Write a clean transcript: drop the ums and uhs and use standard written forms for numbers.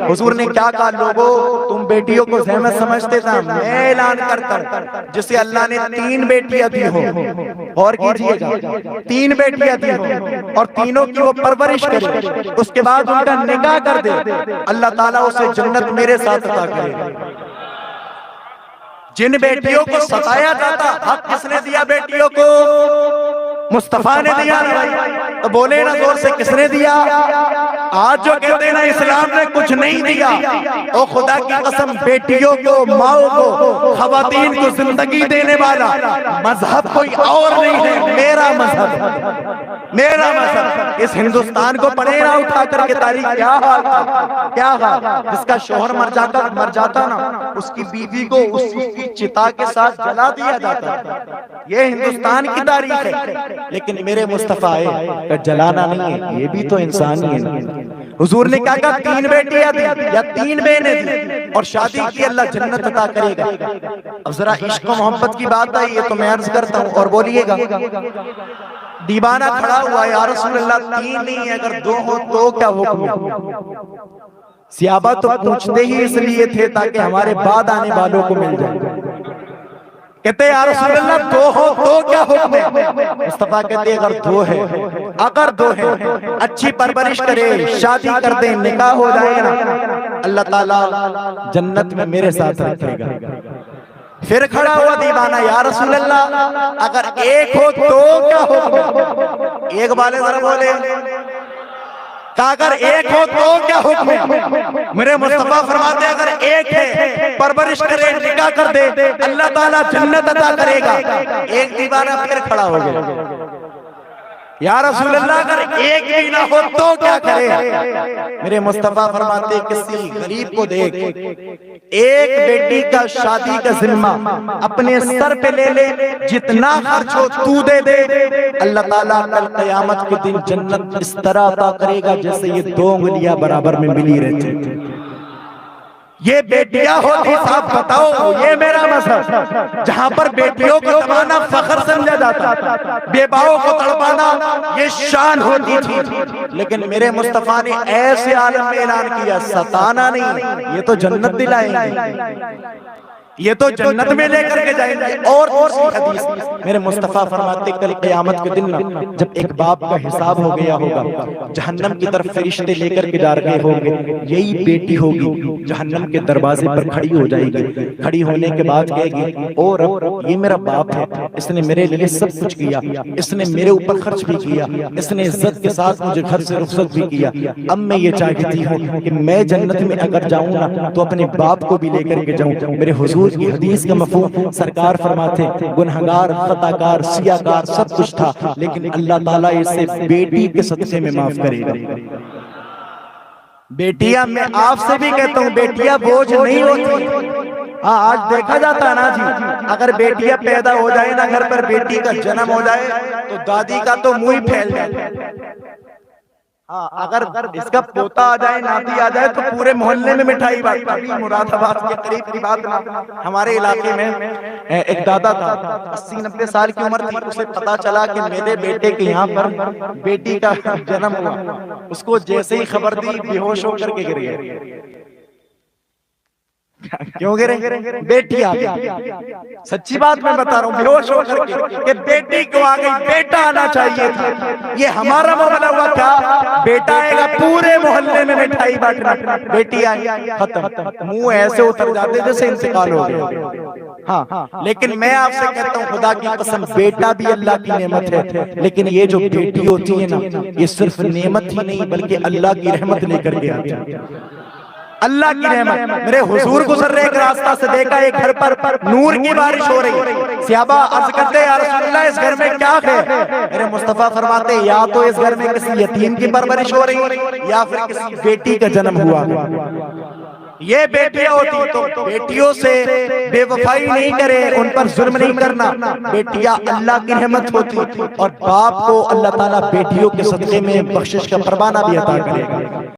حضور نے کیا کہا؟ لوگوں تم بیٹیوں کو زحمت سمجھتے تھا، میں اعلان کرتا ہوں جسے اللہ نے 3 بیٹیاں دی ہو، اور کیجئے گا 3 بیٹیاں دی ہو اور تینوں کی وہ پرورش کرے، اس کے بعد ان کا نکاح کر دے، اللہ تعالیٰ اسے جنت میرے ساتھ عطا کرے گا۔ جن بیٹیوں کو ستایا جاتا، حق کس نے دیا بیٹیوں کو؟ مصطفیٰ نے دیا نا بھائی، تو بولے نا زور سے کس نے دیا؟ آج جو کہتے ہیں نا اسلام نے کچھ نہیں دیا، او خدا کی قسم بیٹیوں کو، ماؤں کو، خواتین کو زندگی دینے والا مذہب کوئی اور نہیں ہے، میرا مذہب، میرا مذہب۔ اس ہندوستان کو پڑھے نا اٹھا کر کے تاریخ کیا حال تھا، کیا حال، جس کا شوہر مر جاتا نا، اس کی بیوی کو اس کی چتا کے ساتھ جلا دیا جاتا۔ یہ ہندوستان کی تاریخ ہے، لیکن میرے مصطفیٰ ہے جلانا نہیں ہے، یہ بھی تو انسانی ہے۔ حضور نے کیا کہا؟ 3 بیٹیاں دی یا 3 بہنیں دی اور شادی کی، اللہ جنت عطا کرے گا۔ اب ذرا عشق و محبت کی بات آئی ہے تو میں عرض کرتا ہوں اور بولیے گا۔ دیوانہ کھڑا ہوا، یا رسول اللہ 3 نہیں ہے، اگر 2 ہو تو کیا حکم ہے؟ صحابہ تو پوچھتے ہی اس لیے تھے تاکہ ہمارے بعد آنے والوں کو مل جائے۔ کہتے ہیں یا رسول اللہ 2 ہو تو کیا حکم ہے؟ مصطفیٰ کہتے ہیں اگر 2 ہے اچھی پرورش کرے، شادی کر دیں، نکاح ہو جائے نا، اللہ تعالیٰ جنت میں میرے ساتھ رکھے گا۔ پھر کھڑا ہوا دیوانہ، یا رسول اللہ اگر 1 ہو تو کیا حکم ہے؟ ایک بالے ذرا بولے کہ اگر 1 ہو تو کیا حکم ہے؟ میرے مصطفیٰ فرماتے ہیں اگر 1 ہے، پرورش کرے، نکاح کر دے، اللہ تعالیٰ جنت عطا کرے گا۔ ایک دیوانہ پھر کھڑا ہو گیا، یا رسول اللہ اگر 1 بھی نہ ہو تو کیا کرے؟ میرے مصطفیٰ فرماتے ہیں کسی غریب کو دیکھ، 1 بیٹی کا شادی کا ذمہ اپنے سر پہ لے لے، جتنا خرچ ہو تو دے دے، اللہ تعالیٰ کل قیامت کے دن جنت اس طرح عطا کرے گا جیسے یہ 2 انگلیاں برابر میں ملی رہتی تھی۔ یہ بیٹیاں ہوتی، صاحب بتاؤ، یہ میرا مذہب جہاں پر بیٹیوں کو تڑپانا فخر سمجھا جاتا، بیواؤں کو تڑپانا یہ شان ہوتی تھی، لیکن میرے مصطفیٰ نے ایسے عالم میں اعلان کیا ستانا نہیں، یہ تو جنت دلائیں گے، یہ تو جنت میں لے کر کے جائیں گے۔ اور دوسری حدیث میرے مصطفیٰ فرماتے کل قیامت کے دن جب ایک باپ کا حساب ہو گیا ہوگا، جہنم کی طرف فرشتے لے کر کے جا رہے ہوں گے، یہی بیٹی ہوگی جہنم کے دروازے پر کھڑی ہو جائے گی، کھڑی ہونے کے بعد کہے گی اور یہ میرا باپ ہے، اس نے میرے لیے سب کچھ کیا، اس نے میرے اوپر خرچ بھی کیا، اس نے عزت کے ساتھ مجھے گھر سے رخصت بھی کیا، اب میں یہ چاہتی ہوں کہ میں جنت میں اگر جاؤں نا تو اپنے باپ کو بھی لے کر کے جاؤں۔ میرے حضور کی حدیث کا مفہوم سرکار فرماتے گنہگار، خطاکار، سیاکار سب کچھ تھا، لیکن اللہ تعالیٰ اسے بیٹی کے صدقے میں معاف کرے گا۔ بیٹیاں، میں آپ سے بھی کہتا ہوں بیٹیاں بوجھ نہیں ہوتی۔ ہاں آج دیکھا جاتا ہے نا جی، اگر بیٹیاں پیدا ہو جائے نا گھر پر، بیٹی کا جنم ہو جائے تو دادی کا تو منہ ہی پھیل جائے۔ ہاں اگر اس کا پوتا آ جائے، ناتی آ جائے تو پورے محلے میں مٹھائی بانٹتا۔ ابھی مراد آباد کے قریب کی بات نا، ہمارے علاقے میں ایک دادا تھا، 80-90 سال کی عمر تھی، اسے پتا چلا کہ میرے بیٹے کے یہاں پر بیٹی کا جنم ہوا، اس کو جیسے ہی خبر دی بے ہوش ہو کر کے گر گئے۔ کیوں گرے؟ بیٹی آ گئی، سچی بات میں بتا رہا ہوں، بے ہوش ہو کر کے کہ بیٹی کیوں آ گئی، بیٹا آنا چاہیے تھا۔ یہ ہمارا معاملہ ہوا کیا، بیٹا آئے گا پورے محلے میں مٹھائی بانٹنا، بیٹی آئی ختم، منہ ایسے اتر جاتے جیسے انتقال ہو گیا۔ ہاں لیکن میں آپ سے کہتا ہوں خدا کی قسم، بیٹا بھی اللہ کی نعمت ہے، لیکن یہ جو بیٹی ہوتی ہے نا، یہ صرف نعمت ہی نہیں بلکہ اللہ کی رحمت لے کر کے آتی ہے، اللہ کی رحمت۔ میرے حضور گزر رہے ایک راستہ سے، دیکھا ایک گھر پر نور کی بارش ہو رہی، صحابہ عرض کرتے یا رسول اللہ اس گھر میں کیا ہے؟ میرے مصطفیٰ فرماتے یا تو اس گھر میں کسی یتیم کی پرورش ہو رہی یا پھر کسی بیٹی کا جنم ہوا۔ یہ بیٹیاں ہوتی تو بیٹیوں سے بے وفائی نہیں کرے، ان پر ظلم نہیں کرنا، بیٹیاں اللہ کی رحمت ہوتی، اور باپ کو اللہ تعالیٰ بیٹیوں کے صدقے میں بخشش کا پروانہ بھی عطا کرے گا۔